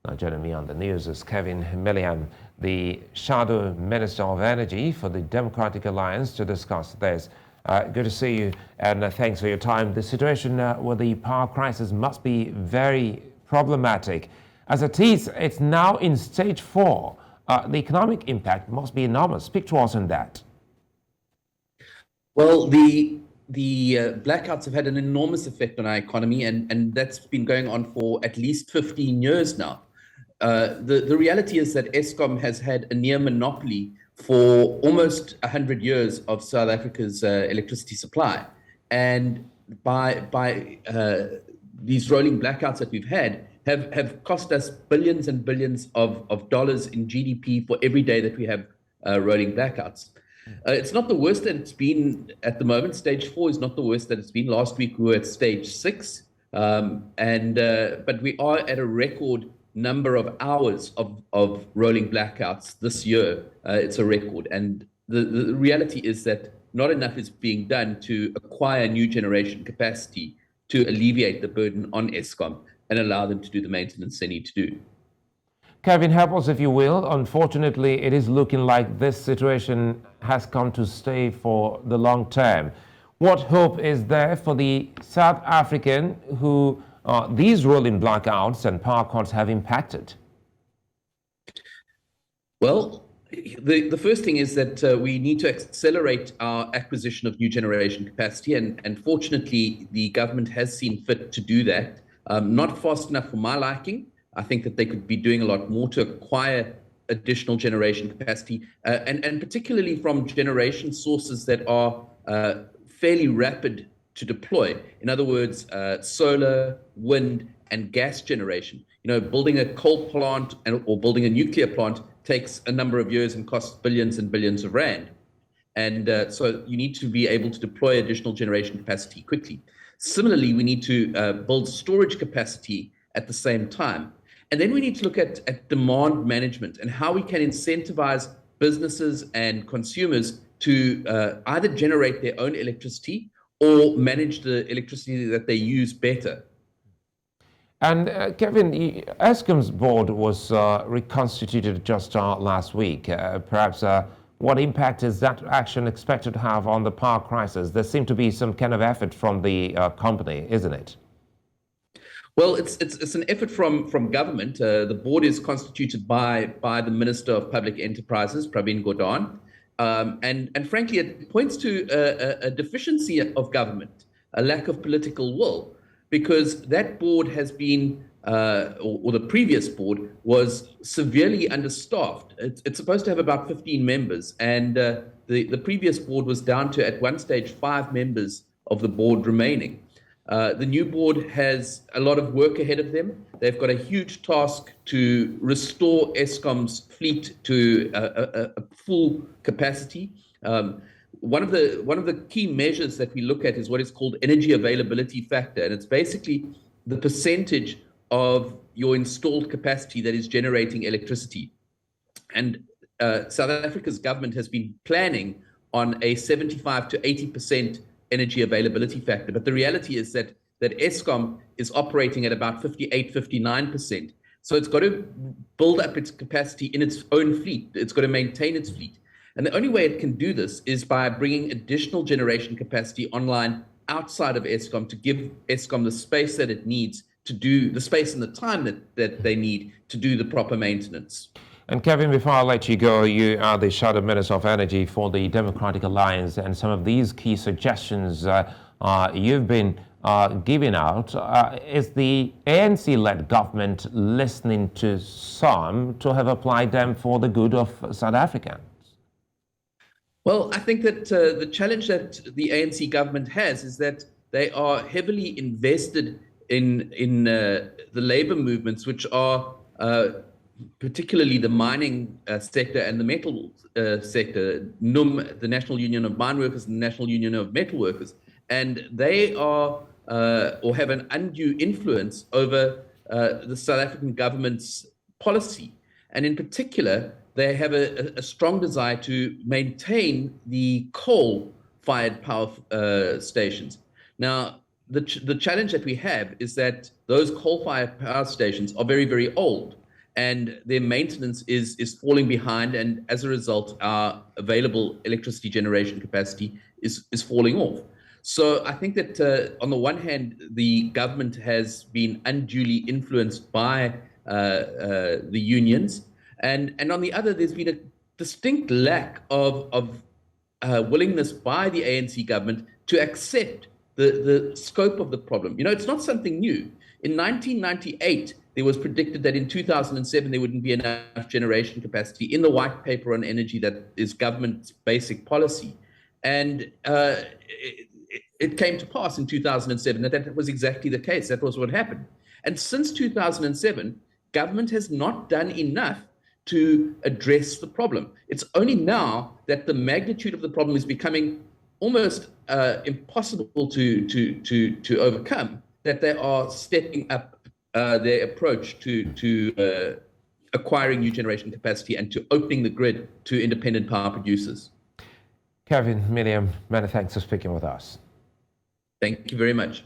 Now, joining me on the news is Kevin Mileham, the Shadow Minister of Energy for the Democratic Alliance, to discuss this. Good to see you, and thanks for your time. The situation with the power crisis must be very problematic. As it is, it's now in stage 4. The economic impact must be enormous. Speak to us on that. Well, the blackouts have had an enormous effect on our economy, and that's been going on for at least 15 years now. The reality is that Eskom has had a near monopoly for almost 100 years of South Africa's electricity supply. And by these rolling blackouts that we've had have cost us billions and billions of dollars in GDP for every day that we have rolling blackouts. It's not the worst that it's been at the moment. Stage 4 is not the worst that it's been. Last week we were at stage 6, but we are at a record number of hours of rolling blackouts this year. It's a record, and the reality is that not enough is being done to acquire new generation capacity to alleviate the burden on Eskom and allow them to do the maintenance they need to do. Kevin, help us if you will. Unfortunately, it is looking like this situation has come to stay for the long term. What hope is there for the South African who these rolling blackouts and power cuts have impacted? Well, the first thing is that we need to accelerate our acquisition of new generation capacity, and fortunately, the government has seen fit to do that. Not fast enough for my liking. I think that they could be doing a lot more to acquire additional generation capacity, and particularly from generation sources that are fairly rapid to deploy. In other words, solar, wind, and gas generation. You know, building a coal plant or building a nuclear plant takes a number of years and costs billions and billions of rand. And so you need to be able to deploy additional generation capacity quickly. Similarly, we need to build storage capacity at the same time. And then we need to look at demand management and how we can incentivize businesses and consumers to either generate their own electricity or manage the electricity that they use better. And Kevin, Eskom's board was reconstituted just last week. Perhaps what impact is that action expected to have on the power crisis? There seemed to be some kind of effort from the company, isn't it? Well, it's an effort from government. The board is constituted by the Minister of Public Enterprises, Pravin Gordhan. And frankly, it points to a deficiency of government, a lack of political will, because that board has been, or the previous board was severely understaffed. It's supposed to have about 15 members, and the previous board was down to, at one stage, 5 members of the board remaining. The new board has a lot of work ahead of them. They've got a huge task to restore Eskom's fleet to a full capacity. One of the key measures that we look at is what is called energy availability factor, and it's basically the percentage of your installed capacity that is generating electricity. And South Africa's government has been planning on a 75 to 80% energy availability factor. But the reality is that Eskom is operating at about 58, 59%. So it's got to build up its capacity in its own fleet. It's got to maintain its fleet. And the only way it can do this is by bringing additional generation capacity online outside of Eskom to give Eskom the space that it needs to do, the space and the time that they need to do the proper maintenance. And Kevin, before I let you go, you are the Shadow Minister of Energy for the Democratic Alliance, and some of these key suggestions you've been giving out. Is the ANC-led government listening to some to have applied them for the good of South Africans? Well, I think that the challenge that the ANC government has is that they are heavily invested in the labor movements, which are particularly the mining sector and the metal sector, NUM, the National Union of Mine Workers, and the National Union of Metal Workers. And they are, or have an undue influence over the South African government's policy. And in particular, they have a strong desire to maintain the coal-fired power stations. Now, the challenge that we have is that those coal-fired power stations are very, very old. and their maintenance is falling behind, and as a result, our available electricity generation capacity is falling off. So I think that on the one hand, the government has been unduly influenced by the unions, and on the other, there's been a distinct lack of willingness by the ANC government to accept the scope of the problem. You know, it's not something new. In 1998, there was predicted that in 2007 there wouldn't be enough generation capacity in the white paper on energy that is government's basic policy. And it came to pass in 2007 that was exactly the case. That was what happened. And since 2007, government has not done enough to address the problem. It's only now that the magnitude of the problem is becoming almost impossible to overcome that they are stepping up their approach to acquiring new generation capacity and to opening the grid to independent power producers. Kevin, Mileham, many thanks for speaking with us. Thank you very much.